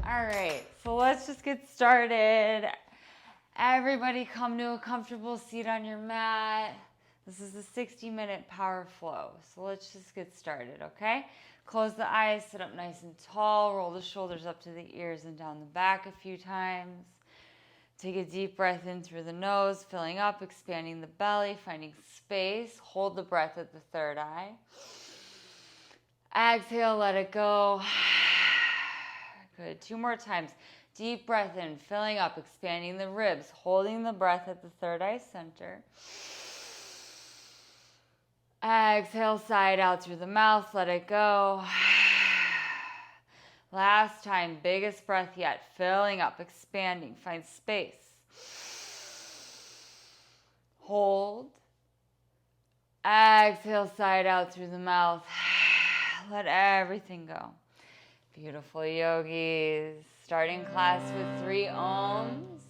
All right, so let's just get started. Everybody come to a comfortable seat on your mat. This is a 60-minute power flow, so let's just get started, okay? Close the eyes, sit up nice and tall, roll the shoulders up to the ears and down the back a few times. Take a deep breath in through the nose, filling up, expanding the belly, finding space. Hold the breath at the third eye. Exhale, let it go. Good. 2 more times. Deep breath in, filling up, expanding the ribs, holding the breath at the third eye center. Exhale, side out through the mouth, let it go. Last time, biggest breath yet, filling up, expanding, find space. Hold. Exhale, side out through the mouth. Let everything go. Beautiful yogis. Starting class with 3 ohms.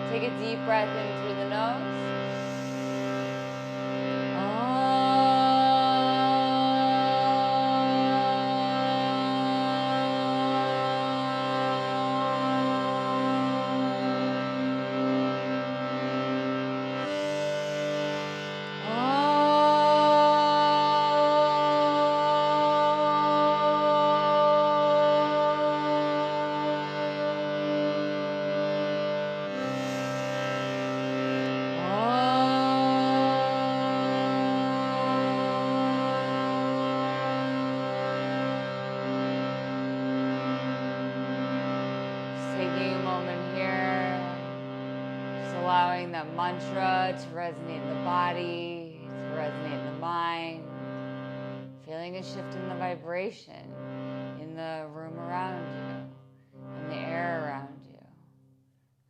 Take a deep breath in through the nose. Allowing that mantra to resonate in the body, to resonate in the mind. Feeling a shift in the vibration in the room around you, in the air around you.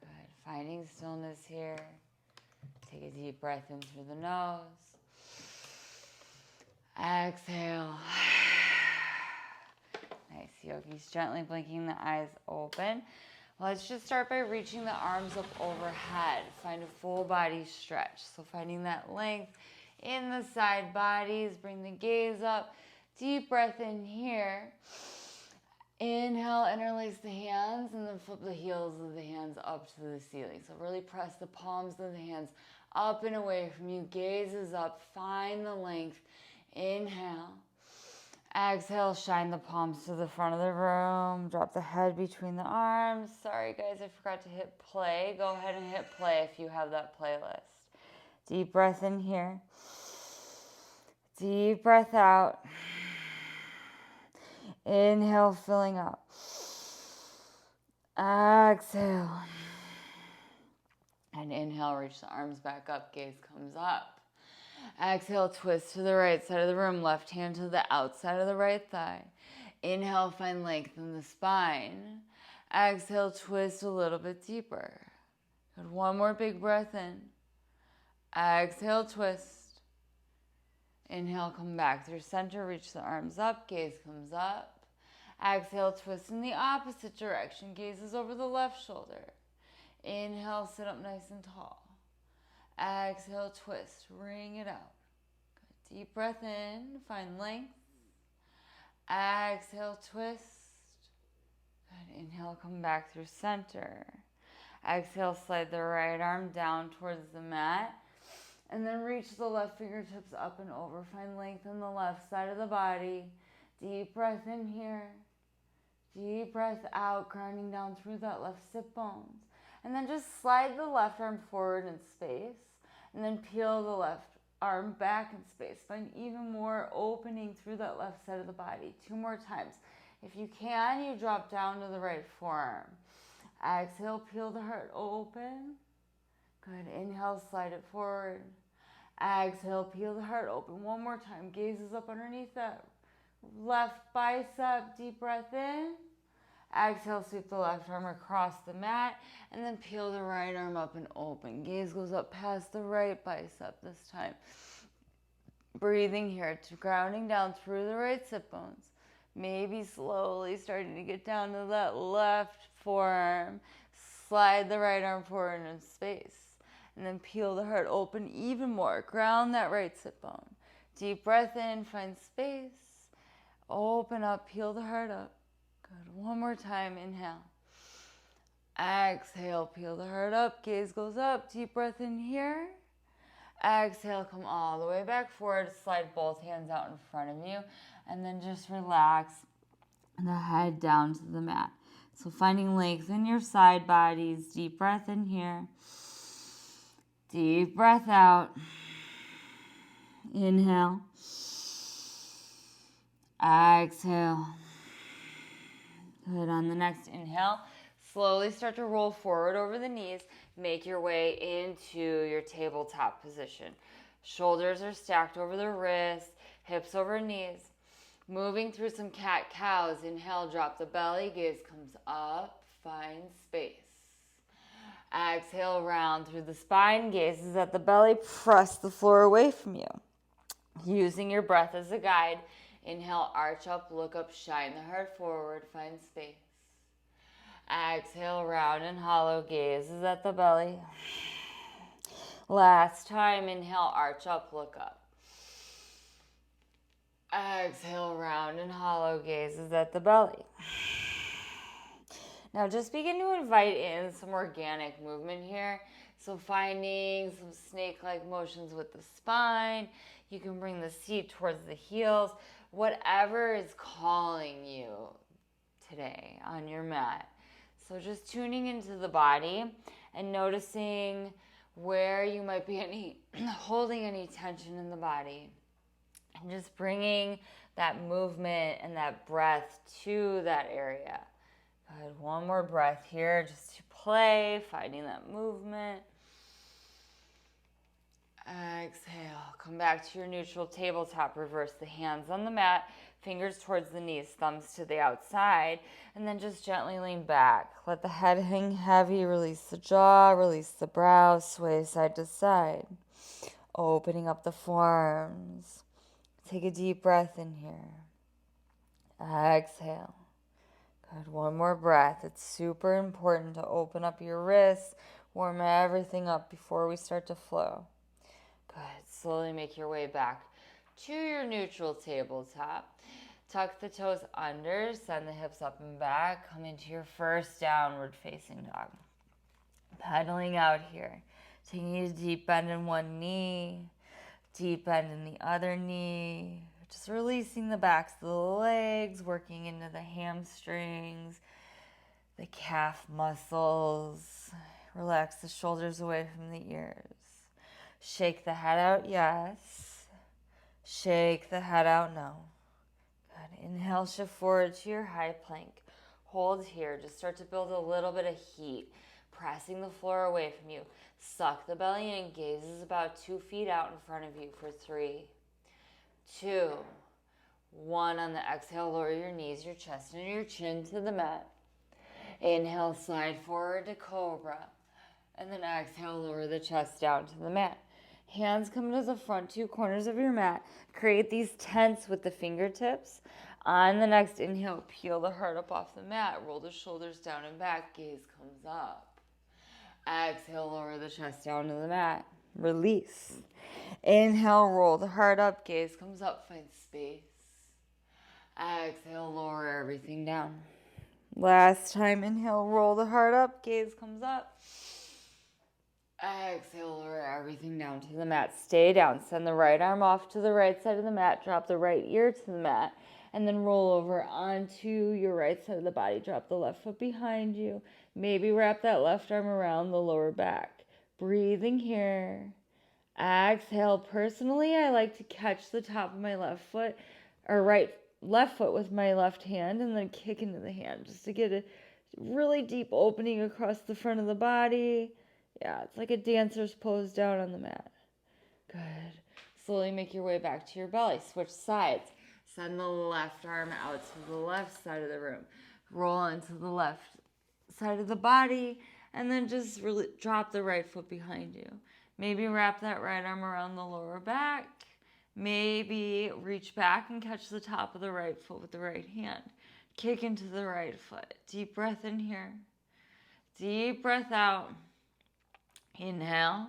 Good. Finding stillness here. Take a deep breath in through the nose. Exhale. Nice, yogis. Gently blinking the eyes open. Let's just start by reaching the arms up overhead. Find a full body stretch. So finding that length in the side bodies. Bring the gaze up. Deep breath in here. Inhale, interlace the hands, and then flip the heels of the hands up to the ceiling. So really press the palms of the hands up and away from you. Gaze is up. Find the length. Inhale. Exhale, shine the palms to the front of the room. Drop the head between the arms. Sorry guys, I forgot to hit play. Go ahead and hit play if you have that playlist. Deep breath in here. Deep breath out. Inhale, filling up. Exhale. And inhale, reach the arms back up. Gaze comes up. Exhale, twist to the right side of the room. Left hand to the outside of the right thigh. Inhale, find length in the spine. Exhale, twist a little bit deeper. Good. 1 more big breath in. Exhale, twist. Inhale, come back through center. Reach the arms up. Gaze comes up. Exhale, twist in the opposite direction. Gaze is over the left shoulder. Inhale, sit up nice and tall. Exhale, twist, ring it out. Good. Deep breath in, find length. Exhale, twist. Good. Inhale, come back through center. Exhale, slide the right arm down towards the mat. And then reach the left fingertips up and over. Find length on the left side of the body. Deep breath in here. Deep breath out, grounding down through that left sit bones. And then just slide the left arm forward in space. And then peel the left arm back in space. Find even more opening through that left side of the body. 2 more times. If you can, you drop down to the right forearm. Exhale, peel the heart open. Good. Inhale, slide it forward. Exhale, peel the heart open. 1 more time. Gaze is up underneath that left bicep. Deep breath in. Exhale, sweep the left arm across the mat, and then peel the right arm up and open. Gaze goes up past the right bicep this time. Breathing here, to grounding down through the right sit bones. Maybe slowly starting to get down to that left forearm. Slide the right arm forward in space. And then peel the heart open even more. Ground that right sit bone. Deep breath in, find space. Open up, peel the heart up. Good. 1 more time, inhale. Exhale, peel the heart up, gaze goes up, deep breath in here. Exhale, come all the way back forward, slide both hands out in front of you, and then just relax the head down to the mat. So finding length in your side bodies, deep breath in here, deep breath out. Inhale, exhale. Good. On the next inhale, slowly start to roll forward over the knees. Make your way into your tabletop position. Shoulders are stacked over the wrists, hips over knees. Moving through some cat-cows. Inhale, drop the belly, gaze comes up, find space. Exhale, round through the spine, gaze is at the belly, press the floor away from you. Using your breath as a guide. Inhale, arch up, look up, shine the heart forward, find space. Exhale, round and hollow, gaze is at the belly. Last time, inhale, arch up, look up. Exhale, round and hollow, gaze is at the belly. Now just begin to invite in some organic movement here. So finding some snake-like motions with the spine. You can bring the seat towards the heels. Whatever is calling you today on your mat. So just tuning into the body and noticing where you might be holding any tension in the body. And just bringing that movement and that breath to that area. Good. One more breath here just to play, finding that movement. Exhale. Come back to your neutral tabletop. Reverse the hands on the mat, fingers towards the knees, thumbs to the outside, and then just gently lean back. Let the head hang heavy. Release the jaw, release the brow, sway side to side. Opening up the forearms. Take a deep breath in here. Exhale. Good. One more breath. It's super important to open up your wrists, warm everything up before we start to flow. Good. Slowly make your way back to your neutral tabletop. Tuck the toes under, send the hips up and back. Come into your first downward facing dog. Pedaling out here. Taking a deep bend in one knee, deep bend in the other knee. Just releasing the backs of the legs, working into the hamstrings, the calf muscles. Relax the shoulders away from the ears. Shake the head out, yes. Shake the head out, no. Good. Inhale, shift forward to your high plank. Hold here. Just start to build a little bit of heat. Pressing the floor away from you. Suck the belly in. Gaze is about 2 feet out in front of you for 3, 2, 1. On the exhale, lower your knees, your chest, and your chin to the mat. Inhale, slide forward to cobra. And then exhale, lower the chest down to the mat. Hands come to the front 2 corners of your mat. Create these tents with the fingertips. On the next inhale, peel the heart up off the mat. Roll the shoulders down and back. Gaze comes up. Exhale, lower the chest down to the mat. Release. Inhale, roll the heart up. Gaze comes up. Find space. Exhale, lower everything down. Last time, inhale, roll the heart up. Gaze comes up. Exhale, lower everything down to the mat. Stay down. Send the right arm off to the right side of the mat. Drop the right ear to the mat. And then roll over onto your right side of the body. Drop the left foot behind you. Maybe wrap that left arm around the lower back. Breathing here. Exhale. Personally, I like to catch the top of my left foot with my left hand and then kick into the hand just to get a really deep opening across the front of the body. Yeah, it's like a dancer's pose down on the mat. Good. Slowly make your way back to your belly. Switch sides. Send the left arm out to the left side of the room. Roll into the left side of the body, and then just really drop the right foot behind you. Maybe wrap that right arm around the lower back. Maybe reach back and catch the top of the right foot with the right hand. Kick into the right foot. Deep breath in here. Deep breath out. Inhale.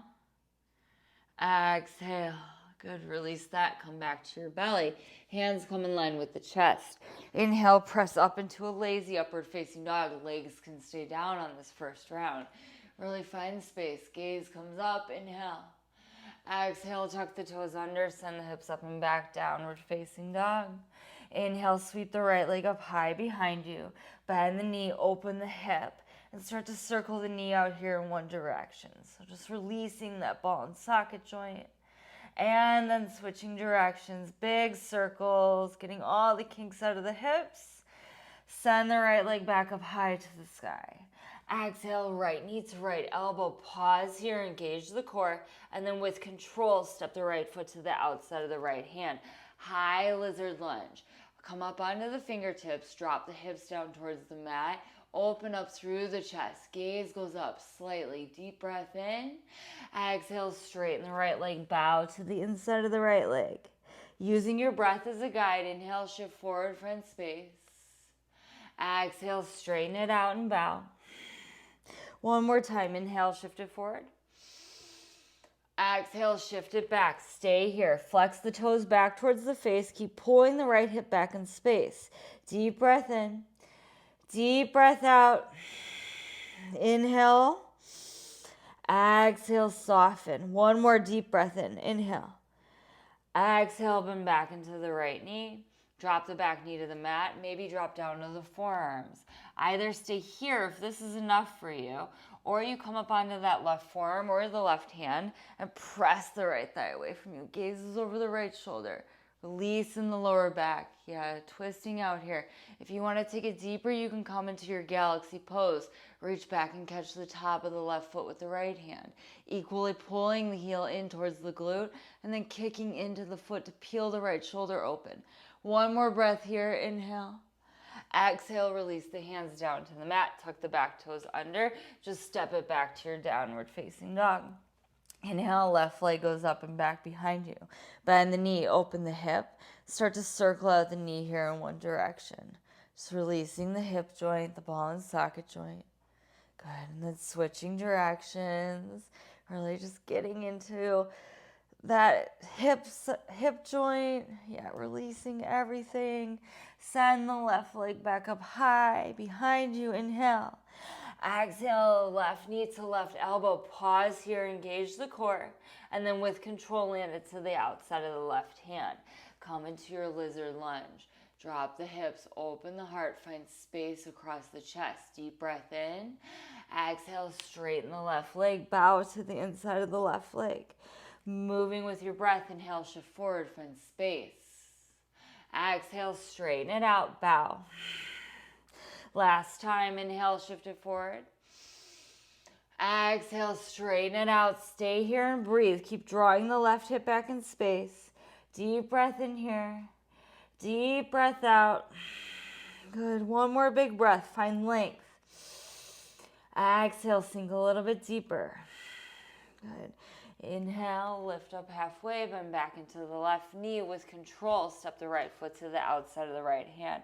Exhale. Good. Release that. Come back to your belly. Hands come in line with the chest. Inhale, press up into a lazy upward facing dog. Legs can stay down on this first round. Really find space. Gaze comes up. Inhale. Exhale, tuck the toes under. Send the hips up and back. Downward facing dog. Inhale, sweep the right leg up high behind you. Bend the knee, open the hip, and start to circle the knee out here in one direction. So just releasing that ball and socket joint. And then switching directions, big circles, getting all the kinks out of the hips. Send the right leg back up high to the sky. Exhale, right knee to right elbow. Pause here, engage the core. And then with control, step the right foot to the outside of the right hand. High lizard lunge. Come up onto the fingertips, drop the hips down towards the mat. Open up through the chest. Gaze goes up slightly. Deep breath in. Exhale, straighten the right leg. Bow to the inside of the right leg. Using your breath as a guide, inhale, shift forward, front space. Exhale, straighten it out and bow. One more time. Inhale, shift it forward. Exhale, shift it back. Stay here. Flex the toes back towards the face. Keep pulling the right hip back in space. Deep breath in. Deep breath out. Inhale. Exhale, soften. One more deep breath in. Inhale. Exhale, bend back into the right knee. Drop the back knee to the mat. Maybe drop down to the forearms. Either stay here if this is enough for you, or you come up onto that left forearm or the left hand and press the right thigh away from you. Gazes over the right shoulder. Release in the lower back. Yeah, twisting out here. If you want to take it deeper, you can come into your galaxy pose. Reach back and catch the top of the left foot with the right hand. Equally pulling the heel in towards the glute and then kicking into the foot to peel the right shoulder open. One more breath here. Inhale. Exhale, release the hands down to the mat. Tuck the back toes under. Just step it back to your downward facing dog. Inhale, left leg goes up and back behind you. Bend the knee, open the hip. Start to circle out the knee here in one direction. Just releasing the hip joint, the ball and socket joint. Good. And then switching directions. Really just getting into that hip joint. Yeah, releasing everything. Send the left leg back up high behind you. Inhale. Exhale, left knee to left elbow. Pause here, engage the core. And then with control, land it to the outside of the left hand. Come into your lizard lunge. Drop the hips, open the heart, find space across the chest. Deep breath in. Exhale, straighten the left leg. Bow to the inside of the left leg. Moving with your breath, inhale, shift forward, find space. Exhale, straighten it out, bow. Last time, inhale, shift it forward. Exhale, straighten it out. Stay here and breathe. Keep drawing the left hip back in space. Deep breath in here. Deep breath out. Good. One more big breath. Find length. Exhale, sink a little bit deeper. Good. Inhale, lift up halfway, bend back into the left knee with control. Step the right foot to the outside of the right hand.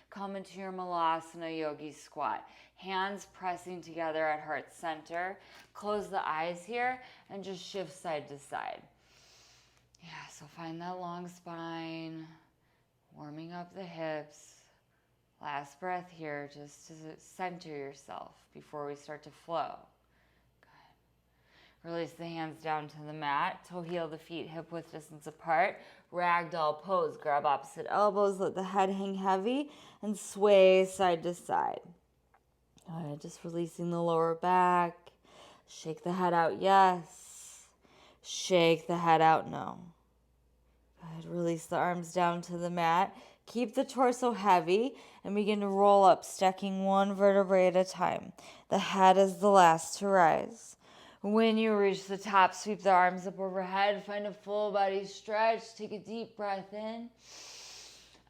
Come into your Malasana Yogi squat. Hands pressing together at heart center. Close the eyes here and just shift side to side. Yeah, so find that long spine. Warming up the hips. Last breath here just to center yourself before we start to flow. Release the hands down to the mat. Toe heel the feet hip width distance apart. Ragdoll pose. Grab opposite elbows. Let the head hang heavy and sway side to side. All right, just releasing the lower back. Shake the head out, yes. Shake the head out, no. Good. Release the arms down to the mat. Keep the torso heavy and begin to roll up, stacking one vertebrae at a time. The head is the last to rise. When you reach the top, sweep the arms up overhead. Find a full body stretch. Take a deep breath in.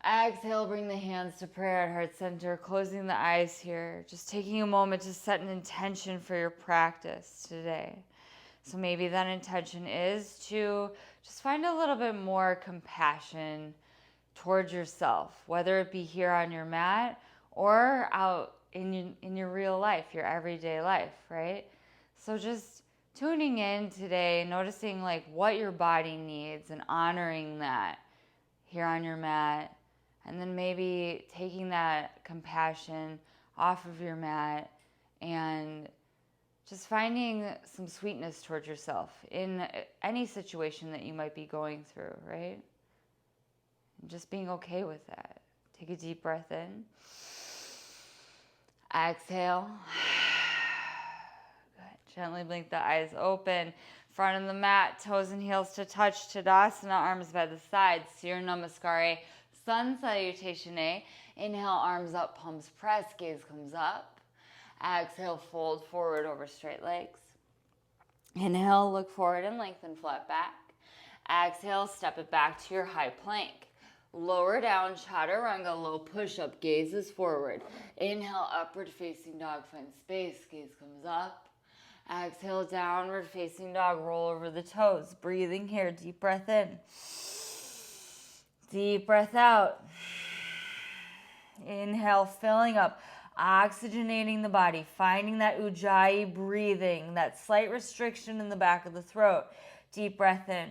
Exhale, bring the hands to prayer at heart center. Closing the eyes here. Just taking a moment to set an intention for your practice today. So maybe that intention is to just find a little bit more compassion towards yourself, whether it be here on your mat or out in your real life, your everyday life, right? So just tuning in today, noticing like what your body needs and honoring that here on your mat. And then maybe taking that compassion off of your mat and just finding some sweetness towards yourself in any situation that you might be going through, right? And just being okay with that. Take a deep breath in. Exhale. Good. Gently blink the eyes open. Front of the mat, toes and heels to touch. Tadasana, arms by the sides. Surya Namaskar, Sun Salutation A. Inhale, arms up, palms press, gaze comes up. Exhale, fold forward over straight legs. Inhale, look forward and lengthen flat back. Exhale, step it back to your high plank. Lower down, chaturanga, low push-up, gaze is forward. Inhale, upward facing dog, find space, gaze comes up. Exhale, downward facing dog, roll over the toes. Breathing here, deep breath in. Deep breath out. Inhale, filling up, oxygenating the body, finding that ujjayi breathing, that slight restriction in the back of the throat. Deep breath in.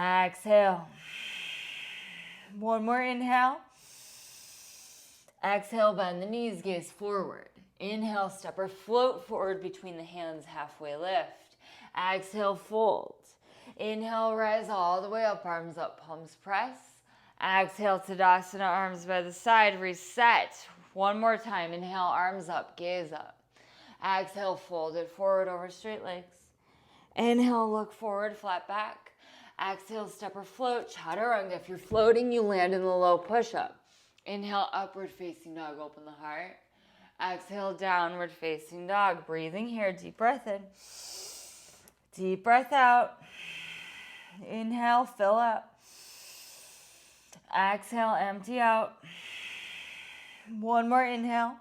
Exhale. One more inhale. Exhale, bend the knees, gaze forward. Inhale, step or float forward between the hands, halfway lift. Exhale, fold. Inhale, rise all the way up, arms up, palms press. Exhale, Tadasana, arms by the side, reset. One more time, inhale, arms up, gaze up. Exhale, fold it forward over straight legs. Inhale, look forward, flat back. Exhale, step or float, chaturanga. If you're floating, you land in the low push-up. Inhale, upward facing dog, open the heart. Exhale, downward facing dog. Breathing here, deep breath in. Deep breath out. Inhale, fill up. Exhale, empty out. One more inhale.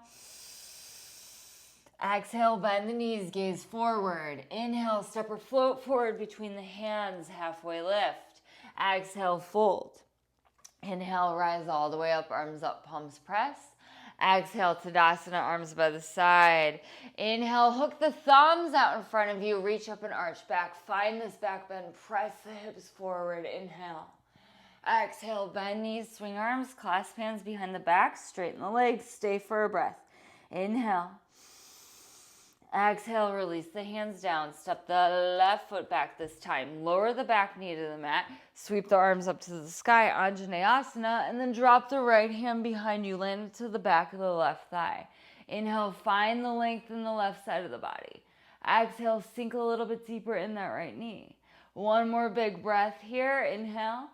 Exhale, bend the knees, gaze forward. Inhale, step or float forward between the hands, halfway lift. Exhale, fold. Inhale, rise all the way up, arms up, palms press. Exhale, Tadasana, arms by the side. Inhale, hook the thumbs out in front of you, reach up and arch back. Find this back bend, press the hips forward. Inhale. Exhale, bend knees, swing arms, clasp hands behind the back, straighten the legs, stay for a breath. Inhale. Exhale, release the hands down. Step the left foot back this time. Lower the back knee to the mat. Sweep the arms up to the sky, Anjaneyasana, and then drop the right hand behind you. Land to the back of the left thigh. Inhale, find the length in the left side of the body. Exhale, sink a little bit deeper in that right knee. One more big breath here. Inhale.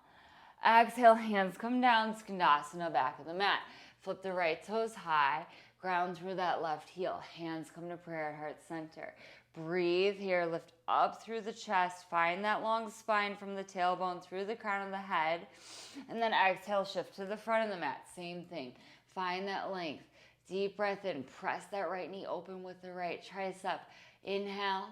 Exhale, hands come down, Skandasana, back of the mat. Flip the right toes high. Ground through that left heel. Hands come to prayer at heart center. Breathe here. Lift up through the chest. Find that long spine from the tailbone through the crown of the head. And then exhale, shift to the front of the mat. Same thing. Find that length. Deep breath in. Press that right knee open with the right tricep. Inhale.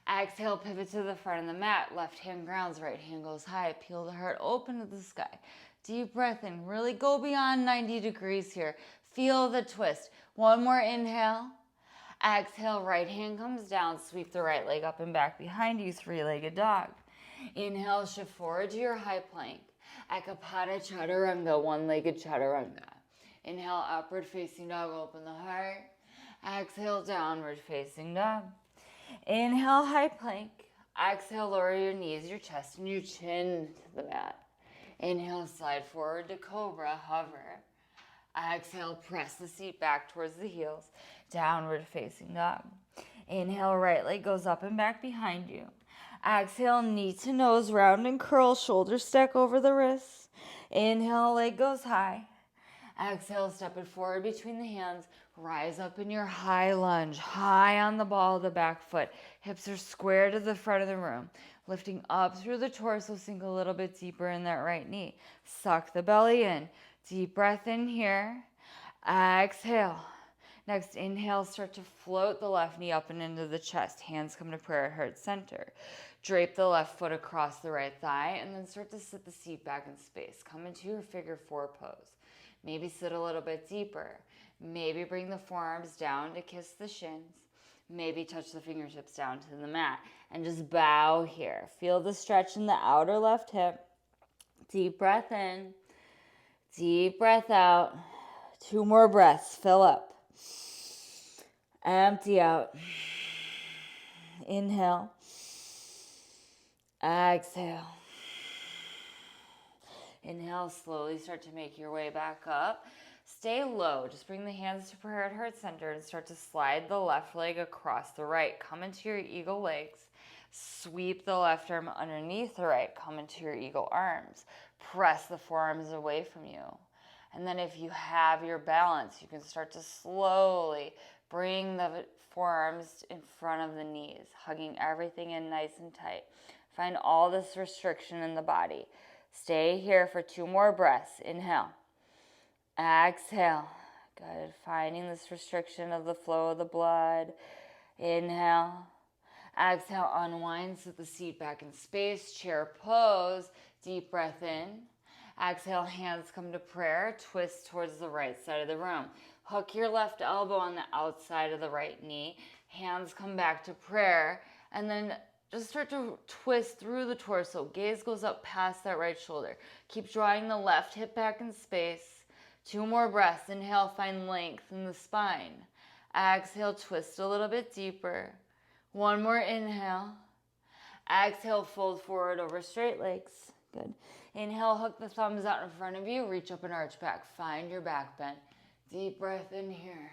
Exhale, pivot to the front of the mat. Left hand grounds, right hand goes high. Peel the heart open to the sky. Deep breath in. Really go beyond 90 degrees here. Feel the twist. One more inhale. Exhale, right hand comes down. Sweep the right leg up and back behind you, three-legged dog. Inhale, shift forward to your high plank. Ekapada chaturanga, one-legged chaturanga. Inhale, upward facing dog, open the heart. Exhale, downward facing dog. Inhale, high plank. Exhale, lower your knees, your chest, and your chin to the mat. Inhale, slide forward to cobra, hover. Exhale, press the seat back towards the heels. Downward facing dog. Inhale, right leg goes up and back behind you. Exhale, knee to nose, round and curl, shoulders stack over the wrists. Inhale, leg goes high. Exhale, step it forward between the hands. Rise up in your high lunge, high on the ball of the back foot. Hips are square to the front of the room. Lifting up through the torso, sink a little bit deeper in that right knee. Suck the belly in. Deep breath in here. Exhale. Next, inhale, start to float the left knee up and into the chest. Hands come to prayer at heart center. Drape the left foot across the right thigh and then start to sit the seat back in space. Come into your figure four pose. Maybe sit a little bit deeper. Maybe bring the forearms down to kiss the shins. Maybe touch the fingertips down to the mat and just bow here. Feel the stretch in the outer left hip. Deep breath in, deep breath out. 2 more breaths, fill up. Empty out. Inhale. Exhale. Inhale, slowly start to make your way back up. Stay low. Just bring the hands to prayer at heart center and start to slide the left leg across the right. Come into your eagle legs. Sweep the left arm underneath the right. Come into your eagle arms. Press the forearms away from you. And then if you have your balance, you can start to slowly bring the forearms in front of the knees, hugging everything in nice and tight. Find all this restriction in the body. Stay here for 2 more breaths. Inhale. Exhale. Good. Finding this restriction of the flow of the blood. Inhale. Exhale. Unwind. Sit the seat back in space. Chair pose. Deep breath in. Exhale. Hands come to prayer. Twist towards the right side of the room. Hook your left elbow on the outside of the right knee. Hands come back to prayer. And then just start to twist through the torso. Gaze goes up past that right shoulder. Keep drawing the left hip back in space. 2 more breaths. Inhale, find length in the spine. Exhale, twist a little bit deeper. 1 more inhale. Exhale, fold forward over straight legs. Good. Inhale, hook the thumbs out in front of you. Reach up and arch back. Find your back bend. Deep breath in here.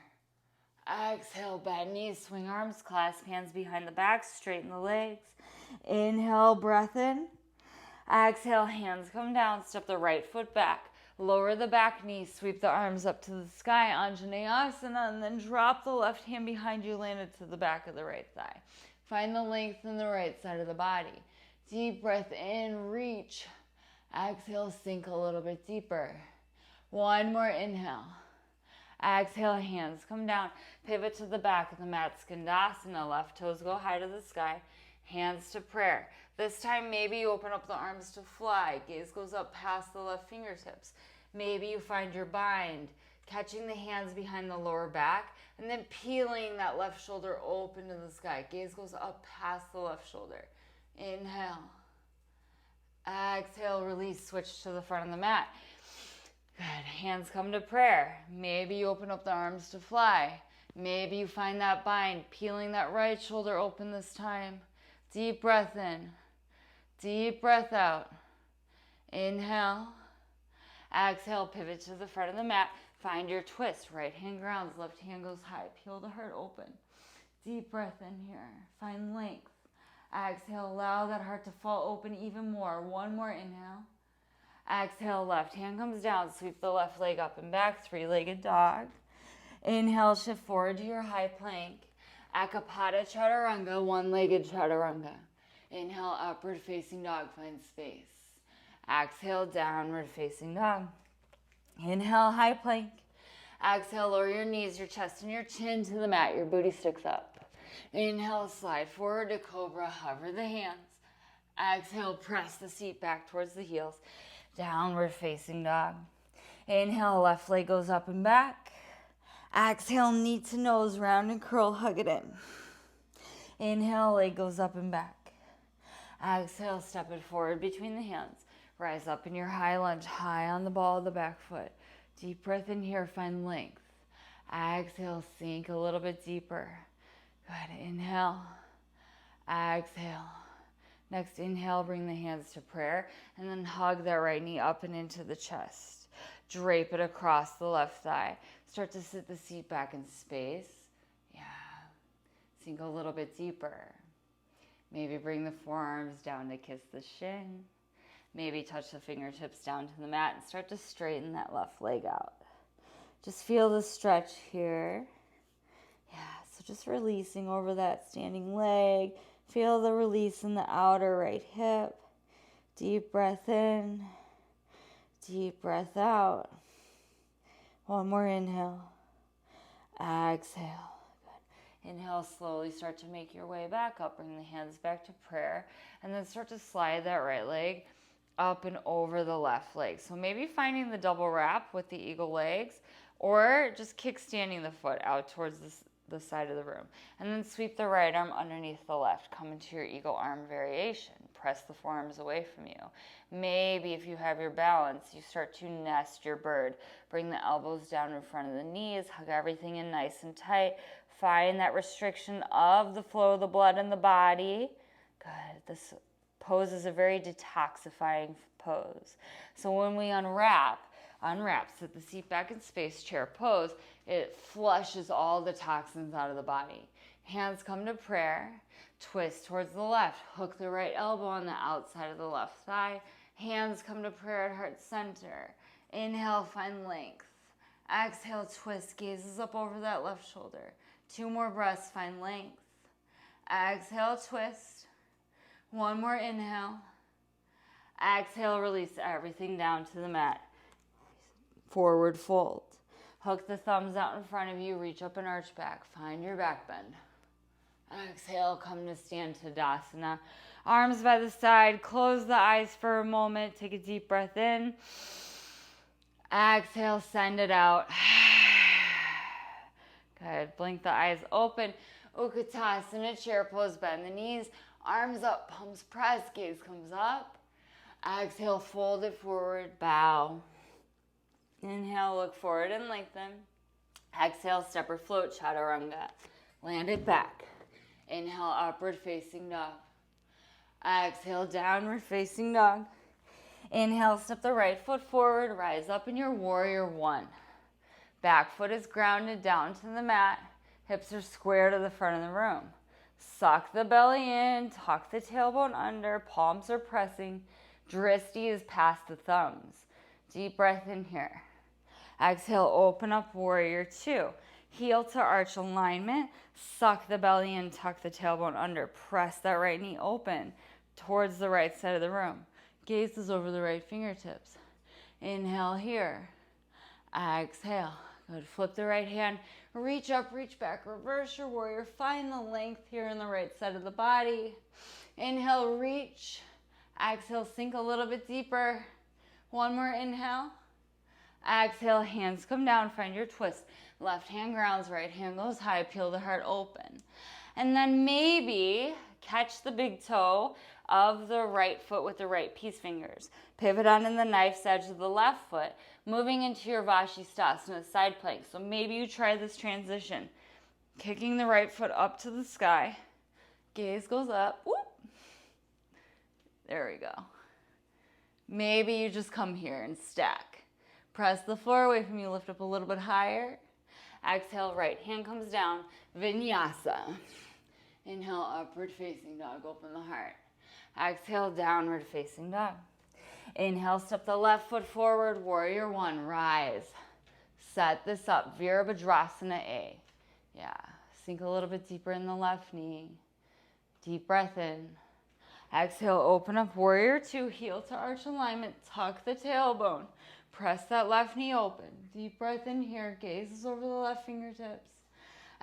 Exhale, bend knees, swing arms, clasp hands behind the back, straighten the legs. Inhale, breath in. Exhale, hands come down, step the right foot back. Lower the back knee, sweep the arms up to the sky, Anjaneyasana, and then drop the left hand behind you, land it to the back of the right thigh. Find the length in the right side of the body. Deep breath in, reach. Exhale, sink a little bit deeper. 1 more inhale. Exhale, hands come down. Pivot to the back of the mat, Skandasana. Left toes go high to the sky. Hands to prayer. This time, maybe you open up the arms to fly. Gaze goes up past the left fingertips. Maybe you find your bind, catching the hands behind the lower back, and then peeling that left shoulder open to the sky. Gaze goes up past the left shoulder. Inhale. Exhale, release, switch to the front of the mat. Good. Hands come to prayer. Maybe you open up the arms to fly. Maybe you find that bind, peeling that right shoulder open this time. Deep breath in. Deep breath out. Inhale. Exhale, pivot to the front of the mat. Find your twist. Right hand grounds, left hand goes high. Peel the heart open. Deep breath in here. Find length. Exhale, allow that heart to fall open even more. 1 more inhale. Exhale, left hand comes down. Sweep the left leg up and back. 3-legged dog. Inhale, shift forward to your high plank. Akapada chaturanga, 1-legged chaturanga. Inhale, upward facing dog, find space. Exhale, downward facing dog. Inhale, high plank. Exhale, lower your knees, your chest and your chin to the mat. Your booty sticks up. Inhale, slide forward to cobra, hover the hands. Exhale, press the seat back towards the heels. Downward facing dog. Inhale, left leg goes up and back. Exhale, knee to nose, round and curl, hug it in. Inhale, leg goes up and back. Exhale, step it forward between the hands. Rise up in your high lunge, high on the ball of the back foot. Deep breath in here, find length. Exhale, sink a little bit deeper. Good, inhale. Exhale. Next, inhale, bring the hands to prayer, and then hug that right knee up and into the chest. Drape it across the left thigh. Start to sit the seat back in space. Yeah. Sink a little bit deeper. Maybe bring the forearms down to kiss the shin. Maybe touch the fingertips down to the mat and start to straighten that left leg out. Just feel the stretch here. Yeah, so just releasing over that standing leg. Feel the release in the outer right hip. Deep breath in. Deep breath out. 1 more inhale. Exhale. Good. Inhale, slowly start to make your way back up. Bring the hands back to prayer. And then start to slide that right leg up and over the left leg. So maybe finding the double wrap with the eagle legs, or just kickstanding the foot out towards the side of the room. And then sweep the right arm underneath the left. Come into your eagle arm variation. Press the forearms away from you. Maybe if you have your balance, you start to nest your bird. Bring the elbows down in front of the knees. Hug everything in nice and tight. Find that restriction of the flow of the blood in the body. Good. This pose is a very detoxifying pose. So when we unwrap, sit the seat back in space, chair pose, it flushes all the toxins out of the body. Hands come to prayer, twist towards the left, hook the right elbow on the outside of the left thigh, hands come to prayer at heart center. Inhale, find length. Exhale, twist, gazes up over that left shoulder. 2 more breaths, find length. Exhale, twist. 1 more inhale. Exhale, release everything down to the mat. Forward fold. Hook the thumbs out in front of you, reach up and arch back. Find your back bend. Exhale, come to stand Tadasana. Arms by the side, close the eyes for a moment. Take a deep breath in. Exhale, send it out. Good. Blink the eyes open. Utkatasana, chair pose, bend the knees. Arms up, palms press, gaze comes up. Exhale, fold it forward, bow. Inhale, look forward and lengthen. Exhale, step or float, chaturanga. Land it back. Inhale, upward facing dog. Exhale, downward facing dog. Inhale, step the right foot forward, rise up in your warrior 1. Back foot is grounded down to the mat. Hips are square to the front of the room. Suck the belly in, tuck the tailbone under, palms are pressing. Drishti is past the thumbs. Deep breath in here. Exhale, open up warrior 2. Heel to arch alignment. Suck the belly in, tuck the tailbone under. Press that right knee open towards the right side of the room. Gaze is over the right fingertips. Inhale here. Exhale. Good. Flip the right hand. Reach up, reach back. Reverse your warrior. Find the length here in the right side of the body. Inhale, reach. Exhale, sink a little bit deeper. 1 more inhale. Exhale, hands come down. Find your twist. Left hand grounds, right hand goes high. Peel the heart open. And then maybe catch the big toe of the right foot with the right peace fingers. Pivot onto the knife's edge of the left foot, moving into your Vashisthasana side plank. So maybe you try this transition. Kicking the right foot up to the sky. Gaze goes up. Whoop. There we go. Maybe you just come here and stack. Press the floor away from you, lift up a little bit higher. Exhale, right hand comes down, vinyasa. Inhale, upward facing dog, open the heart. Exhale, downward facing dog. Inhale, step the left foot forward, warrior 1, rise. Set this up, Virabhadrasana A. Yeah, sink a little bit deeper in the left knee. Deep breath in. Exhale, open up warrior 2, heel to arch alignment, tuck the tailbone. Press that left knee open. Deep breath in here, gazes over the left fingertips.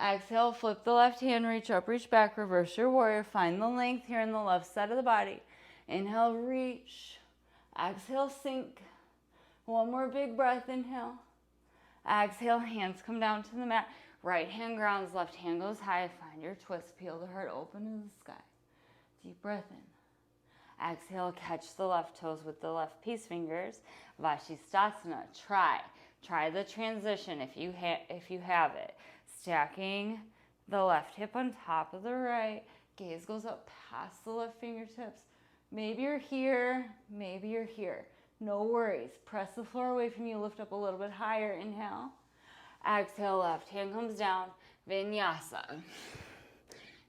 Exhale, flip the left hand, reach up, reach back, reverse your warrior. Find the length here in the left side of the body. Inhale, reach. Exhale, sink. 1 more big breath, inhale. Exhale, hands come down to the mat. Right hand grounds, left hand goes high. Find your twist, peel the heart open to the sky. Deep breath in. Exhale, catch the left toes with the left peace fingers. Vashisthasana, try the transition if you have it. Stacking the left hip on top of the right. Gaze goes up past the left fingertips. Maybe you're here, maybe you're here. No worries. Press the floor away from you, lift up a little bit higher. Inhale. Exhale, left hand comes down. Vinyasa.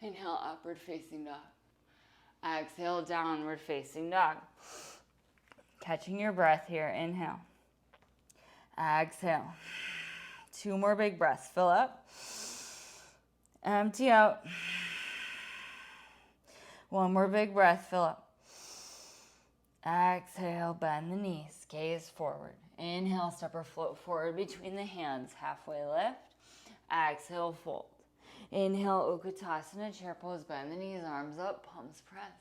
Inhale, upward facing dog. Exhale, downward facing dog. Catching your breath here. Inhale. Exhale. 2 more big breaths. Fill up. Empty out. 1 more big breath. Fill up. Exhale, bend the knees. Gaze forward. Inhale, step or float forward between the hands. Halfway lift. Exhale, fold. Inhale, Utkatasana, chair pose, bend the knees, arms up, palms press.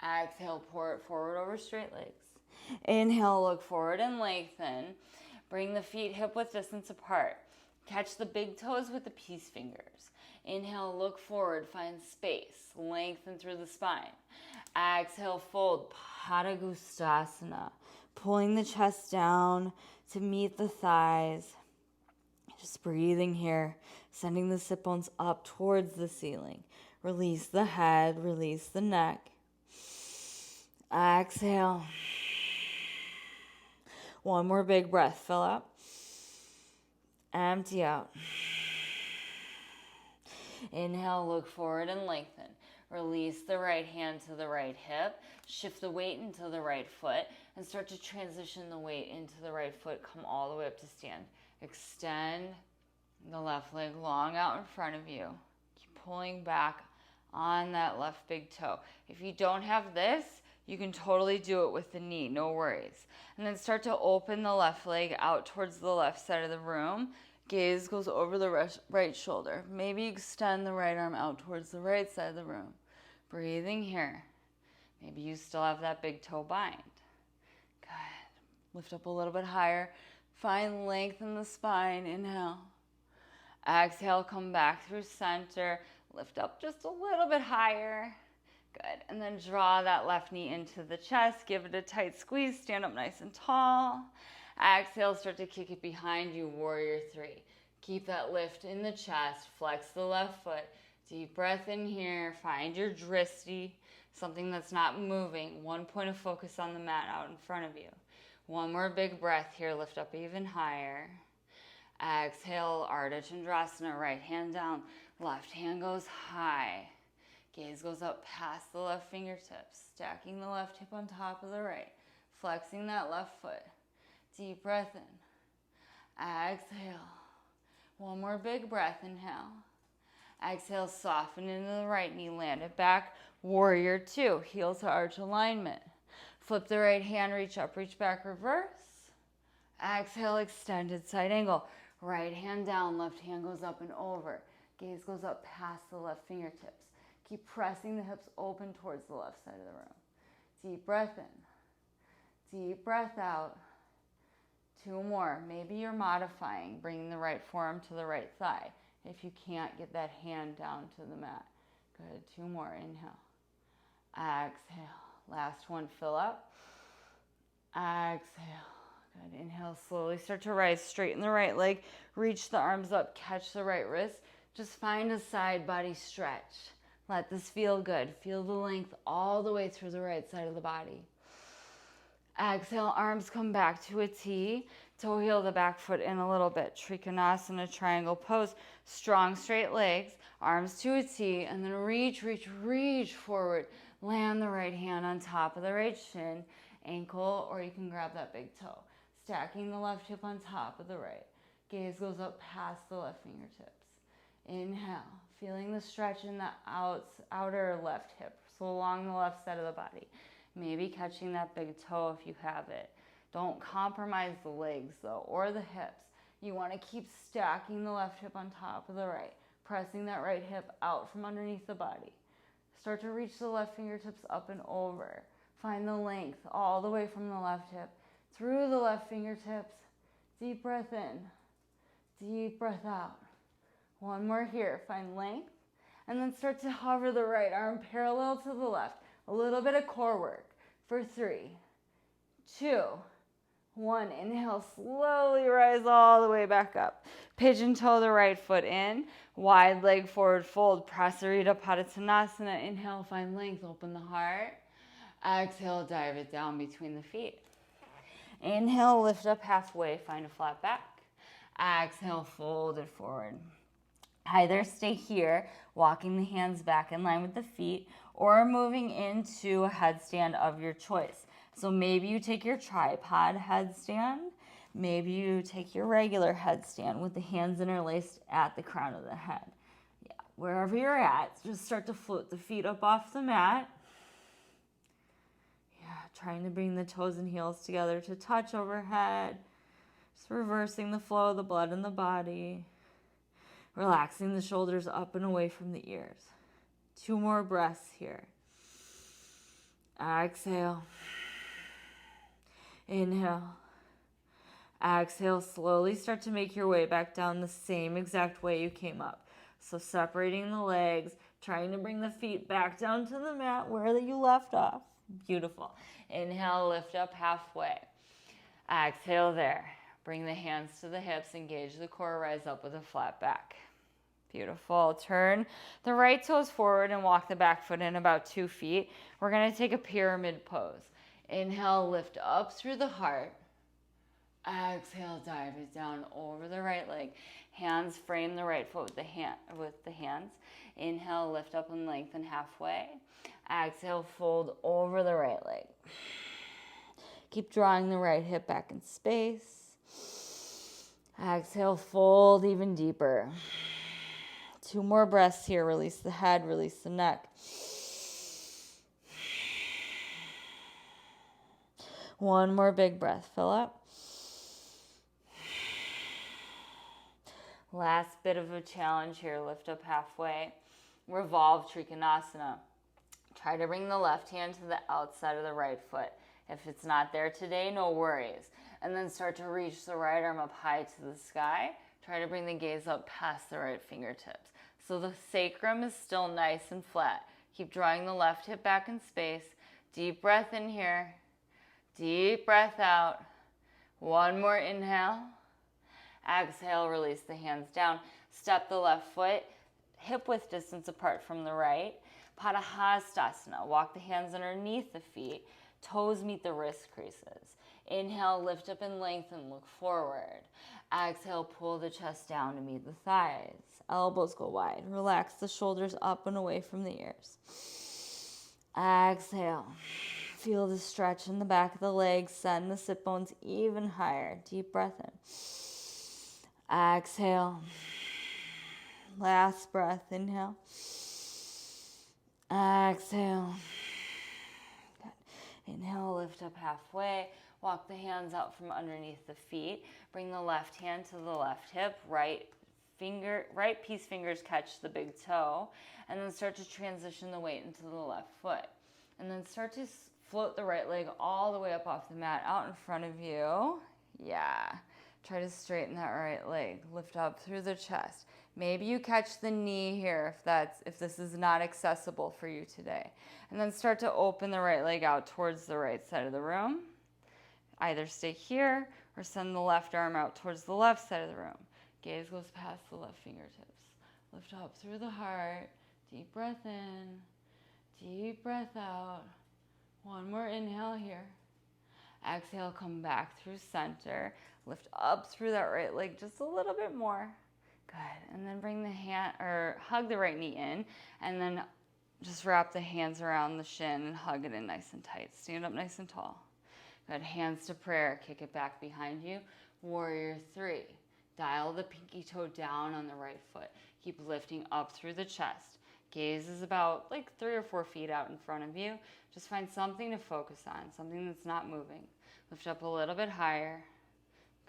Exhale, pour it forward over straight legs. Inhale, look forward and lengthen. Bring the feet hip width distance apart. Catch the big toes with the peace fingers. Inhale, look forward, find space, lengthen through the spine. Exhale, fold, Padangusthasana. Pulling the chest down to meet the thighs. Just breathing here, sending the sit bones up towards the ceiling. Release the head, release the neck. Exhale. One more big breath, fill up. Empty out. Inhale, look forward and lengthen. Release the right hand to the right hip. Shift the weight into the right foot and start to transition the weight into the right foot. Come all the way up to stand. Extend the left leg long out in front of you. Keep pulling back on that left big toe. If you don't have this, you can totally do it with the knee, no worries. And then start to open the left leg out towards the left side of the room. Gaze goes over the right shoulder. Maybe extend the right arm out towards the right side of the room. Breathing here. Maybe you still have that big toe bind. Good. Lift up a little bit higher. Find length in the spine. Inhale. Exhale, come back through center. Lift up just a little bit higher. Good. And then draw that left knee into the chest. Give it a tight squeeze. Stand up nice and tall. Exhale, start to kick it behind you, warrior three. Keep that lift in the chest. Flex the left foot. Deep breath in here. Find your dristi, something that's not moving. One point of focus on the mat out in front of you. One more big breath here. Lift up even higher. Exhale, Ardha Chandrasana. Right hand down. Left hand goes high. Gaze goes up past the left fingertips. Stacking the left hip on top of the right. Flexing that left foot. Deep breath in. Exhale. One more big breath. Inhale. Exhale, soften into the right knee. Land it back. Warrior two. Heel to arch alignment. Flip the right hand. Reach up, reach back, reverse. Exhale, extended side angle. Right hand down. Left hand goes up and over. Gaze goes up past the left fingertips. Keep pressing the hips open towards the left side of the room. Deep breath in. Deep breath out. Two more. Maybe you're modifying, bringing the right forearm to the right thigh if you can't get that hand down to the mat. Good. Two more. Inhale. Exhale. Last one. Fill up. Exhale. Good. Inhale. Slowly start to rise. Straighten the right leg. Reach the arms up. Catch the right wrist. Just find a side body stretch. Let this feel good. Feel the length all the way through the right side of the body. Exhale, arms come back to a T. Toe heel the back foot in a little bit. Trikonasana, triangle pose. Strong, straight legs. Arms to a T. And then reach, reach, reach forward. Land the right hand on top of the right shin, ankle, or you can grab that big toe. Stacking the left hip on top of the right. Gaze goes up past the left fingertips. Inhale. Feeling the stretch in the outer left hip. So along the left side of the body. Maybe catching that big toe if you have it. Don't compromise the legs though, or the hips. You want to keep stacking the left hip on top of the right. Pressing that right hip out from underneath the body. Start to reach the left fingertips up and over. Find the length all the way from the left hip through the left fingertips. Deep breath in. Deep breath out. One more here. Find length. And then start to hover the right arm parallel to the left. A little bit of core work for 3, 2, 1. Inhale, slowly rise all the way back up. Pigeon toe the right foot in. Wide leg forward fold. Prasarita Padottanasana. Inhale, find length, open the heart. Exhale, dive it down between the feet. Inhale, lift up halfway, find a flat back. Exhale, fold it forward. Either stay here, walking the hands back in line with the feet, or moving into a headstand of your choice. So maybe you take your tripod headstand, maybe you take your regular headstand with the hands interlaced at the crown of the head. Yeah, wherever you're at, just start to float the feet up off the mat. Yeah, trying to bring the toes and heels together to touch overhead. Just reversing the flow of the blood in the body. Relaxing the shoulders up and away from the ears. 2 more breaths here. Exhale. Inhale. Exhale, slowly start to make your way back down the same exact way you came up. So separating the legs, trying to bring the feet back down to the mat where you left off. Beautiful. Inhale, lift up halfway. Exhale there. Bring the hands to the hips, engage the core, rise up with a flat back. Beautiful. Turn the right toes forward and walk the back foot in about 2 feet. We're going to take a pyramid pose. Inhale, lift up through the heart. Exhale, dive it down over the right leg. Hands frame the right foot with the hands. Inhale, lift up and lengthen halfway. Exhale, fold over the right leg. Keep drawing the right hip back in space. Exhale, fold even deeper. 2 more breaths here. Release the head, release the neck. One more big breath. Fill up. Last bit of a challenge here. Lift up halfway. Revolve Trikonasana. Try to bring the left hand to the outside of the right foot. If it's not there today, no worries. And then start to reach the right arm up high to the sky. Try to bring the gaze up past the right fingertips. So the sacrum is still nice and flat. Keep drawing the left hip back in space. Deep breath in here. Deep breath out. One more inhale. Exhale, release the hands down. Step the left foot hip width distance apart from the right. Padahastasana. Walk the hands underneath the feet. Toes meet the wrist creases. Inhale, lift up and lengthen, look forward. Exhale, pull the chest down to meet the thighs. Elbows go wide. Relax the shoulders up and away from the ears. Exhale. Feel the stretch in the back of the legs. Send the sit bones even higher. Deep breath in. Exhale. Last breath. Inhale. Exhale. Good. Inhale, lift up halfway. Walk the hands out from underneath the feet. Bring the left hand to the left hip. Right peace fingers catch the big toe. And then start to transition the weight into the left foot. And then start to float the right leg all the way up off the mat, out in front of you. Yeah. Try to straighten that right leg. Lift up through the chest. Maybe you catch the knee here if this is not accessible for you today. And then start to open the right leg out towards the right side of the room. Either stay here or send the left arm out towards the left side of the room. Gaze goes past the left fingertips. Lift up through the heart. Deep breath in. Deep breath out. One more inhale here. Exhale, come back through center. Lift up through that right leg just a little bit more. Good. And then bring the hand or hug the right knee in, and then just wrap the hands around the shin and hug it in nice and tight. Stand up nice and tall. Good. Hands to prayer. Kick it back behind you. Warrior 3. Dial the pinky toe down on the right foot. Keep lifting up through the chest. Gaze is about 3 or 4 feet out in front of you. Just find something to focus on, something that's not moving. Lift up a little bit higher.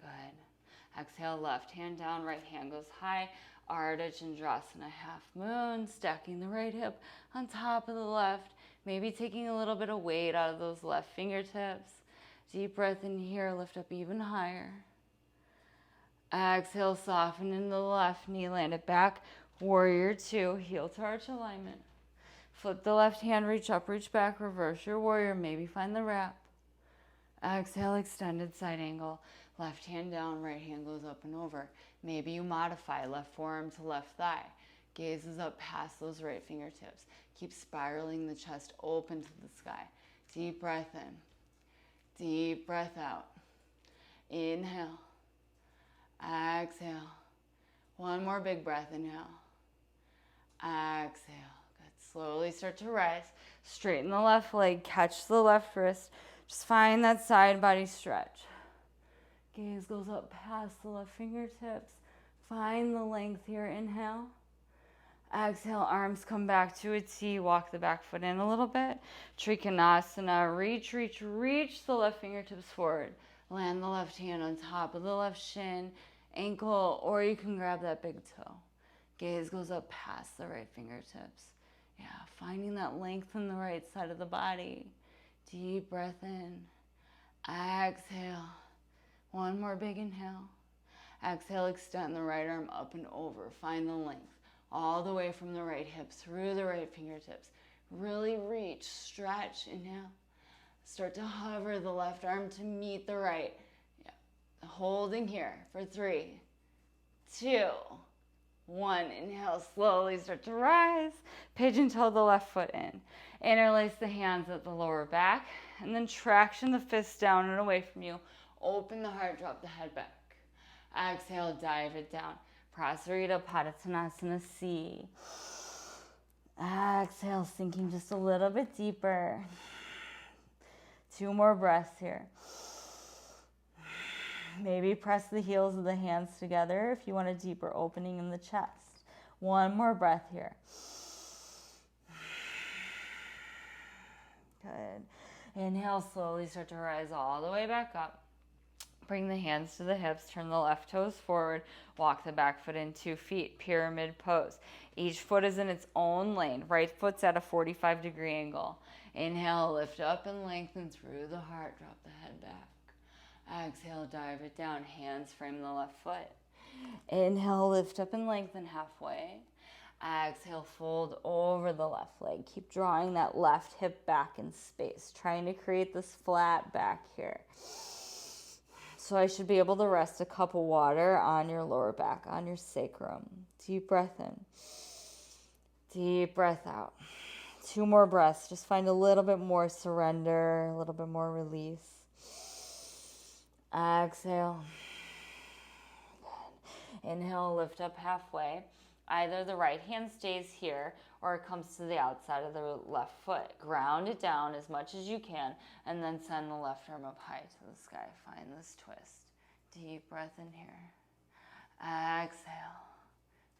Good. Exhale, left hand down, right hand goes high. Ardha Chandrasana, half moon, stacking the right hip on top of the left. Maybe taking a little bit of weight out of those left fingertips. Deep breath in here, lift up even higher. Exhale, soften in the left knee, land it back. Warrior 2, heel to arch alignment. Flip the left hand, reach up, reach back, reverse your warrior, maybe find the wrap. Exhale, extended side angle. Left hand down, right hand goes up and over. Maybe you modify left forearm to left thigh. Gaze is up past those right fingertips. Keep spiraling the chest open to the sky. Deep breath in. Deep breath out. Inhale. Exhale. One more big breath. Inhale. Exhale. Good. Slowly start to rise. Straighten the left leg. Catch the left wrist. Just find that side body stretch. Gaze goes up past the left fingertips. Find the length here. Inhale. Exhale, arms come back to a T. Walk the back foot in a little bit. Trikonasana. Reach, reach, reach the left fingertips forward. Land the left hand on top of the left shin, ankle, or you can grab that big toe. Gaze goes up past the right fingertips. Yeah, finding that length in the right side of the body. Deep breath in. Exhale. One more big inhale. Exhale, extend the right arm up and over. Find the length all the way from the right hip through the right fingertips. Really reach, stretch, inhale. Start to hover the left arm to meet the right. Yeah. Holding here for 3, 2, 1. Inhale, slowly start to rise. Pigeon toe the left foot in. Interlace the hands at the lower back. And then traction the fists down and away from you. Open the heart, drop the head back. Exhale, dive it down. Prasarita Padottanasana C. Exhale, sinking just a little bit deeper. 2 more breaths here. Maybe press the heels of the hands together if you want a deeper opening in the chest. 1 more breath here. Good. Inhale, slowly start to rise all the way back up. Bring the hands to the hips, turn the left toes forward, walk the back foot in 2 feet, pyramid pose. Each foot is in its own lane. Right foot's at a 45-degree angle. Inhale, lift up and lengthen through the heart, drop the head back. Exhale, dive it down, hands frame the left foot. Inhale, lift up and lengthen halfway. Exhale, fold over the left leg. Keep drawing that left hip back in space, trying to create this flat back here. So I should be able to rest a cup of water on your lower back, on your sacrum. Deep breath in. Deep breath out. 2 more breaths. Just find a little bit more surrender, a little bit more release. Exhale. Good. Inhale, lift up halfway. Either the right hand stays here or it comes to the outside of the left foot. Ground it down as much as you can and then send the left arm up high to the sky. Find this twist. Deep breath in here. Exhale.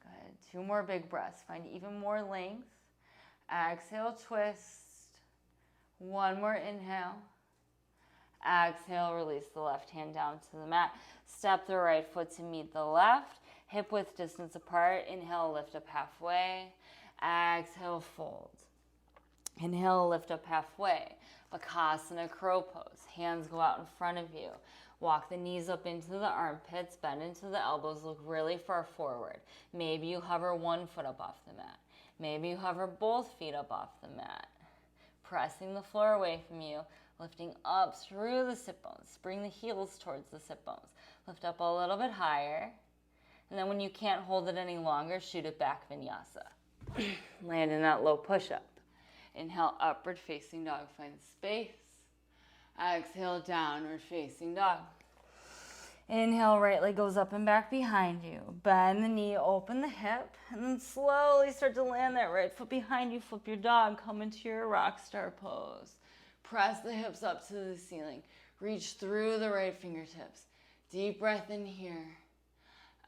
Good. 2 more big breaths. Find even more length. Exhale, twist. 1 more inhale. Exhale, release the left hand down to the mat. Step the right foot to meet the left. Hip width distance apart. Inhale, lift up halfway. Exhale, fold. Inhale, lift up halfway. Bakasana, crow pose. Hands go out in front of you. Walk the knees up into the armpits. Bend into the elbows. Look really far forward. Maybe you hover 1 foot up off the mat. Maybe you hover both feet up off the mat. Pressing the floor away from you. Lifting up through the sit bones. Bring the heels towards the sit bones. Lift up a little bit higher. And then when you can't hold it any longer, shoot it back, vinyasa. Land in that low push-up. Inhale, upward facing dog. Find space. Exhale, downward facing dog. Inhale, right leg goes up and back behind you. Bend the knee, open the hip, and then slowly start to land that right foot behind you. Flip your dog, come into your rock star pose. Press the hips up to the ceiling. Reach through the right fingertips. Deep breath in here.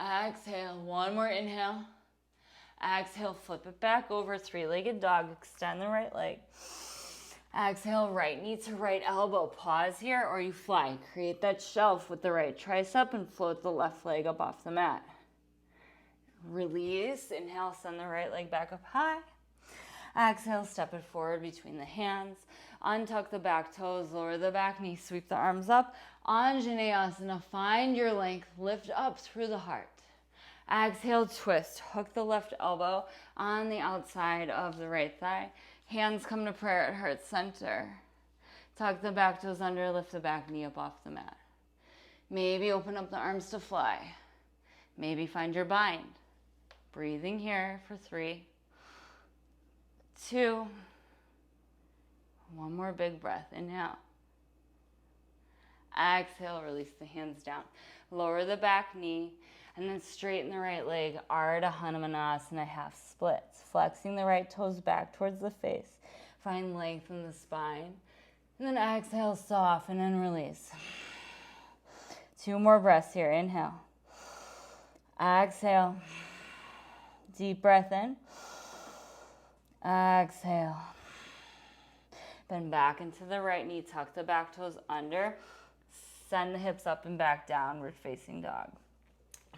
Exhale, 1 more inhale. Exhale, flip it back over, 3-legged dog. Extend the right leg. Exhale, right knee to right elbow. Pause here or you fly. Create that shelf with the right tricep and float the left leg up off the mat. Release. Inhale, send the right leg back up high. Exhale, step it forward between the hands. Untuck the back toes, lower the back knee, sweep the arms up. Anjaneyasana, find your length, lift up through the heart. Exhale, twist. Hook the left elbow on the outside of the right thigh. Hands come to prayer at heart center. Tuck the back toes under, lift the back knee up off the mat. Maybe open up the arms to fly. Maybe find your bind. Breathing here for 3, 2, 1 more big breath. Inhale. Exhale, release the hands down. Lower the back knee and then straighten the right leg. Ardha Hanumanasana, half splits. Flexing the right toes back towards the face. Find length in the spine. And then exhale, soften and release. 2 more breaths here. Inhale. Exhale. Deep breath in. Exhale. Bend back into the right knee. Tuck the back toes under. Send the hips up and back, downward facing dog.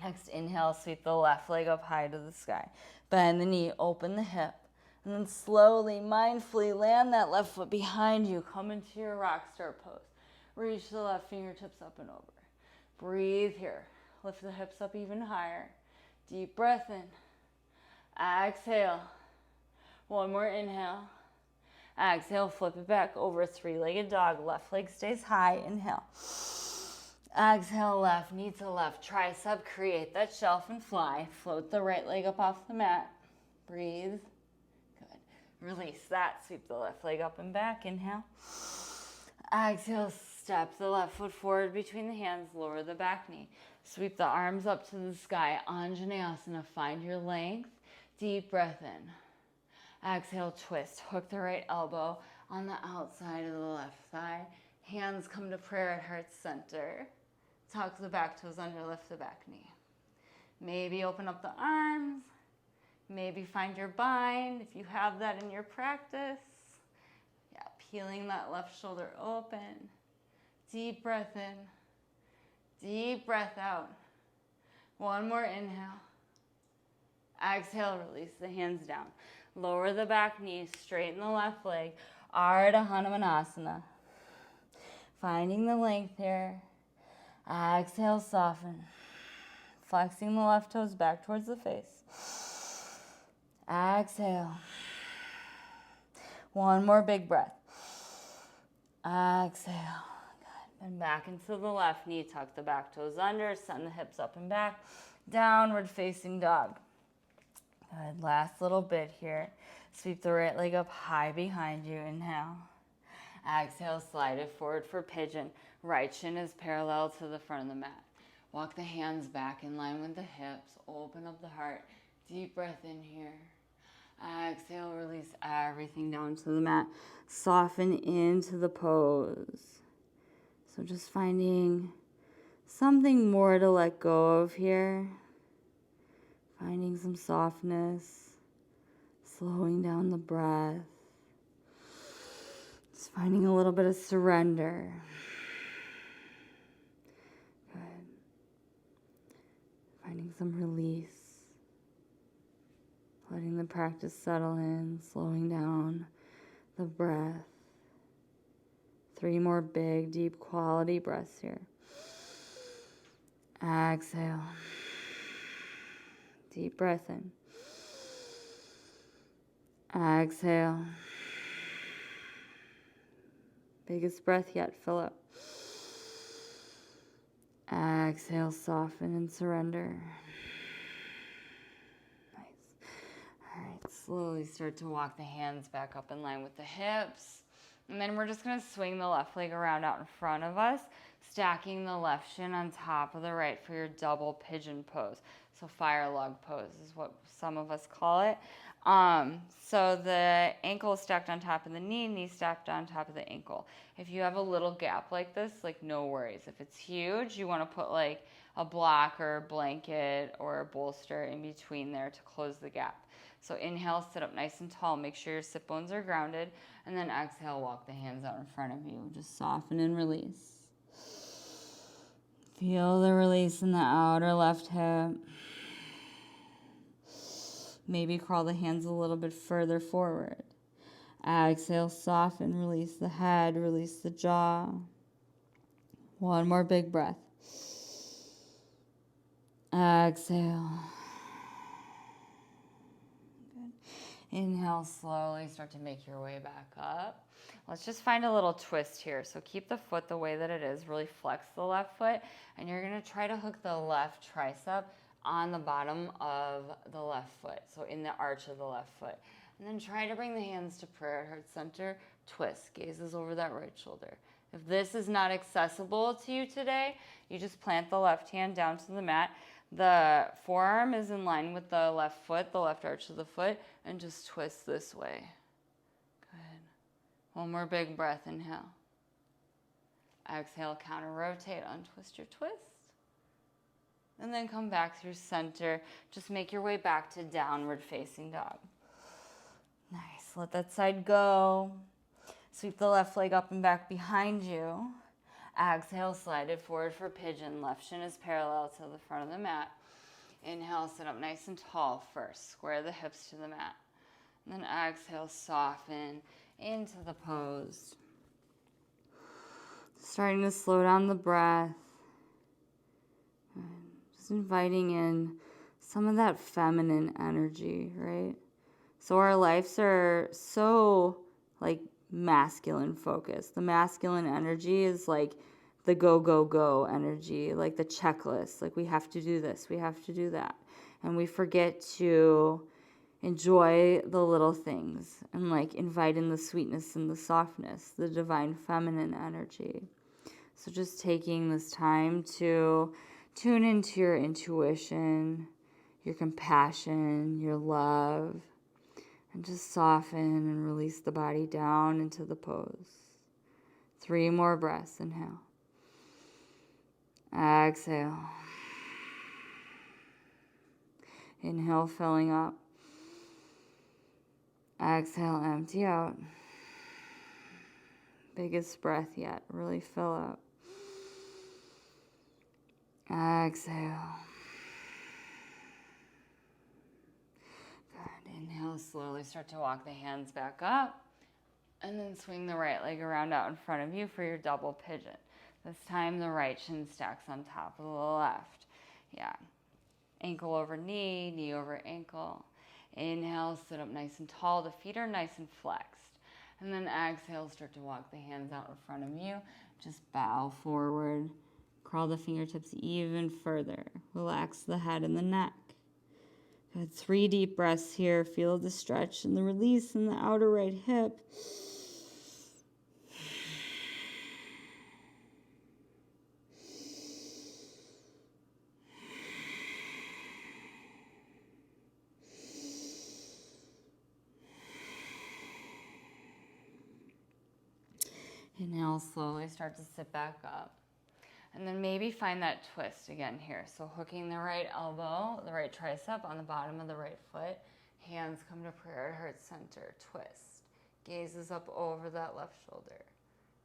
Next, inhale, sweep the left leg up high to the sky. Bend the knee, open the hip. And then slowly, mindfully land that left foot behind you. Come into your rock star pose. Reach the left fingertips up and over. Breathe here. Lift the hips up even higher. Deep breath in. Exhale. One more inhale. Exhale, flip it back over, three-legged dog. Left leg stays high, inhale. Exhale, left knee to left, tricep, create that shelf and fly. Float the right leg up off the mat. Breathe. Good. Release that, sweep the left leg up and back, inhale. Exhale, step the left foot forward between the hands, lower the back knee. Sweep the arms up to the sky, Anjaneyasana, find your length. Deep breath in. Exhale, twist. Hook the right elbow on the outside of the left thigh. Hands come to prayer at heart center. Tuck the back toes under, lift the back knee. Maybe open up the arms. Maybe find your bind if you have that in your practice. Yeah, peeling that left shoulder open. Deep breath in. Deep breath out. One more inhale. Exhale, release the hands down. Lower the back knee, straighten the left leg. Ardha Hanumanasana. Finding the length here. Exhale, soften. Flexing the left toes back towards the face. Exhale. One more big breath. Exhale. Good. And back into the left knee. Tuck the back toes under. Send the hips up and back. Downward facing dog. Good. Last little bit here. Sweep the right leg up high behind you. Inhale. Exhale, slide it forward for pigeon. Right shin is parallel to the front of the mat. Walk the hands back in line with the hips. Open up the heart. Deep breath in here. Exhale, release everything down to the mat. Soften into the pose. So just finding something more to let go of here. Finding some softness. Slowing down the breath. Just finding a little bit of surrender. Good. Finding some release. Letting the practice settle in, slowing down the breath. 3 more big, deep, quality breaths here. Exhale. Deep breath in. Exhale. Biggest breath yet, fill up. Exhale, soften and surrender. Nice. All right, slowly start to walk the hands back up in line with the hips. And then we're just gonna swing the left leg around out in front of us, stacking the left shin on top of the right for your double pigeon pose. So fire log pose is what some of us call it. So the ankle is stacked on top of the knee, knee stacked on top of the ankle. If you have a little gap like this, like no worries. If it's huge, you want to put like a block or a blanket or a bolster in between there to close the gap. So inhale, sit up nice and tall. Make sure your sit bones are grounded. And then exhale, walk the hands out in front of you. Just soften and release. Feel the release in the outer left hip. Maybe crawl the hands a little bit further forward. Exhale, soften, release the head, release the jaw. One more big breath. Exhale. Good. Inhale, slowly start to make your way back up. Let's just find a little twist here. So keep the foot the way that it is. Really flex the left foot. And you're going to try to hook the left tricep on the bottom of the left foot, so in the arch of the left foot. And then try to bring the hands to prayer heart center, twist, gazes over that right shoulder. If this is not accessible to you today, you just plant the left hand down to the mat. The forearm is in line with the left foot, the left arch of the foot, and just twist this way. Good. One more big breath, inhale. Exhale, counter rotate, untwist your twist. And then come back through center. Just make your way back to downward facing dog. Nice. Let that side go. Sweep the left leg up and back behind you. Exhale, slide it forward for pigeon. Left shin is parallel to the front of the mat. Inhale, sit up nice and tall first. Square the hips to the mat. And then exhale, soften into the pose. Starting to slow down the breath. just inviting in some of that feminine energy, right? So our lives are so like masculine focused. The masculine energy is like the go, go, go energy, like the checklist. Like we have to do this, we have to do that. And we forget to enjoy the little things and like invite in the sweetness and the softness, the divine feminine energy. So just taking this time to tune into your intuition, your compassion, your love, and just soften and release the body down into the pose. 3 more breaths. Inhale. Exhale. Inhale, filling up. Exhale, empty out. Biggest breath yet. Really fill up. Exhale. Good. Inhale, slowly start to walk the hands back up. And then swing the right leg around out in front of you for your double pigeon. This time the right shin stacks on top of the left. Yeah. Ankle over knee, knee over ankle. Inhale, sit up nice and tall. The feet are nice and flexed. And then exhale, start to walk the hands out in front of you. Just bow forward. Crawl the fingertips even further. Relax the head and the neck. Good. 3 deep breaths here. Feel the stretch and the release in the outer right hip. Inhale, slowly start to sit back up. And then maybe find that twist again here. So hooking the right elbow, the right tricep on the bottom of the right foot. Hands come to prayer, heart center, twist. Gazes up over that left shoulder.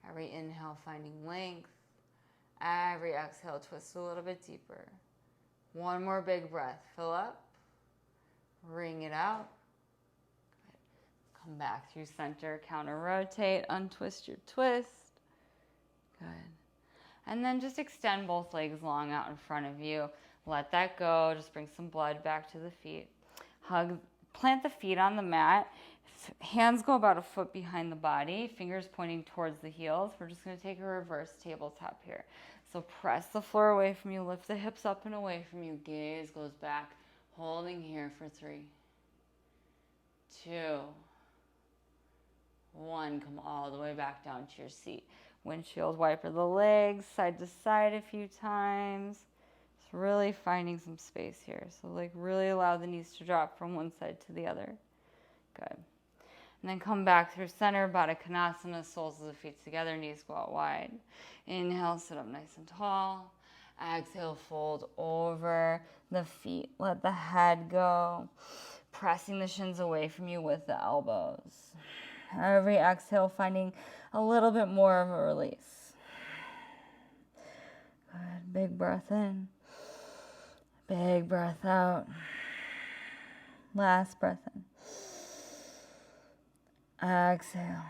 Every inhale finding length. Every exhale, twist a little bit deeper. 1 more big breath. Fill up. Wring it out. Good. Come back through center, counter rotate, untwist your twist. Good. And then just extend both legs long out in front of you. Let that go. Just bring some blood back to the feet. Plant the feet on the mat. Hands go about a foot behind the body. Fingers pointing towards the heels. We're just going to take a reverse tabletop here. So press the floor away from you. Lift the hips up and away from you. Gaze goes back. Holding here for 3, 2, 1. Come all the way back down to your seat. Windshield wiper the legs side to side a few times. Just really finding some space here. So like really allow the knees to drop from one side to the other. Good. And then come back through center, Baddha Konasana, soles of the feet together, knees go out wide. Inhale, sit up nice and tall. Exhale, fold over the feet. Let the head go. Pressing the shins away from you with the elbows. Every exhale, finding a little bit more of a release. Good. Big breath in. Big breath out. Last breath in. Exhale.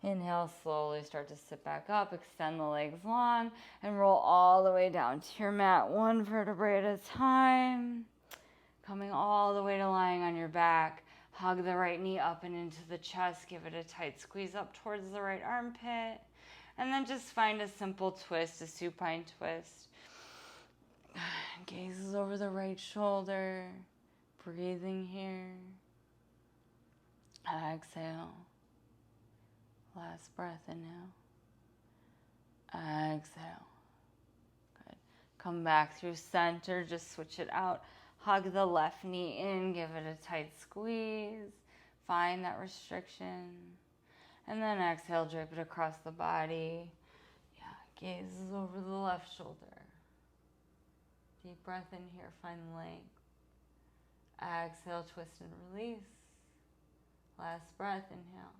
Inhale, slowly start to sit back up. Extend the legs long and roll all the way down to your mat, 1 vertebrae at a time. Coming all the way to lying on your back. Hug the right knee up and into the chest. Give it a tight squeeze up towards the right armpit. And then just find a simple twist, a supine twist. Gazes over the right shoulder. Breathing here. Exhale. Last breath, inhale. Exhale. Good. Come back through center, just switch it out. Hug the left knee in, give it a tight squeeze. Find that restriction. And then exhale, drape it across the body. Yeah, gazes over the left shoulder. Deep breath in here, find length. Exhale, twist and release. Last breath, inhale.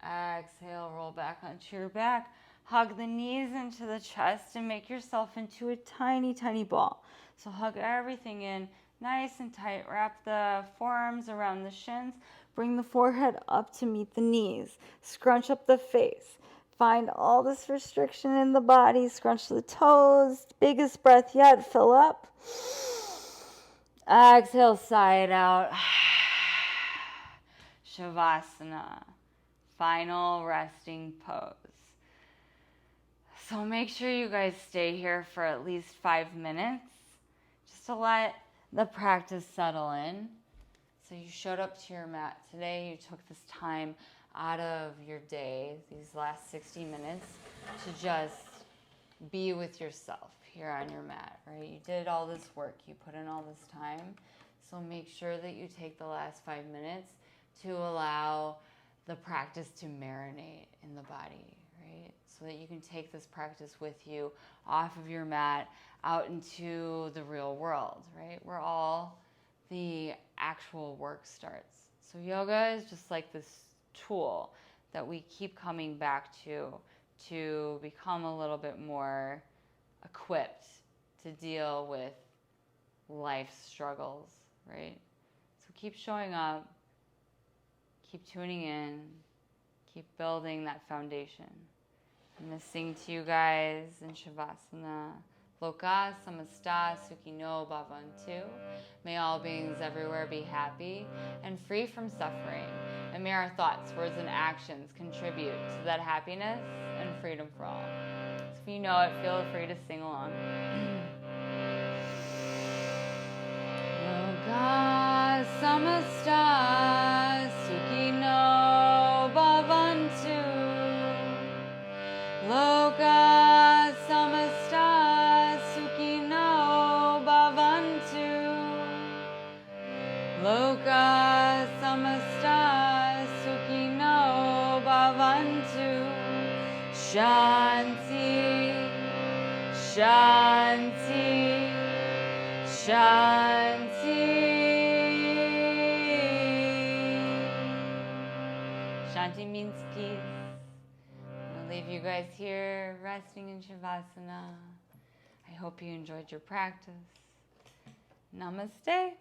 Exhale, roll back onto your back. Hug the knees into the chest and make yourself into a tiny, tiny ball. So hug everything in nice and tight. Wrap the forearms around the shins. Bring the forehead up to meet the knees. Scrunch up the face. find all this restriction in the body. Scrunch the toes. Biggest breath yet. Fill up. Exhale, sigh it out. Shavasana. Final resting pose. So make sure you guys stay here for at least 5 minutes just to let the practice settle in. So you showed up to your mat today. You took this time out of your day, these last 60 minutes, to just be with yourself here on your mat, right? You did all this work. You put in all this time. So make sure that you take the last 5 minutes to allow the practice to marinate in the body, right? So that you can take this practice with you off of your mat out into the real world, right? Where all the actual work starts. So yoga is just like this tool that we keep coming back to become a little bit more equipped to deal with life's struggles, right? So keep showing up, keep tuning in, keep building that foundation. I'm going to sing to you guys in Shavasana. Loka samasta sukhino bhavantu. May all beings everywhere be happy and free from suffering. And may our thoughts, words, and actions contribute to that happiness and freedom for all. So if you know it, feel free to sing along. Loka samasta sukhino bhavantu. Loka samasta sukhino bhavantu. Loka samasta sukhino bhavantu. Shanti, Shanti, Shanti. Shanti means peace. I'll leave you guys here resting in Shavasana. I hope you enjoyed your practice. Namaste.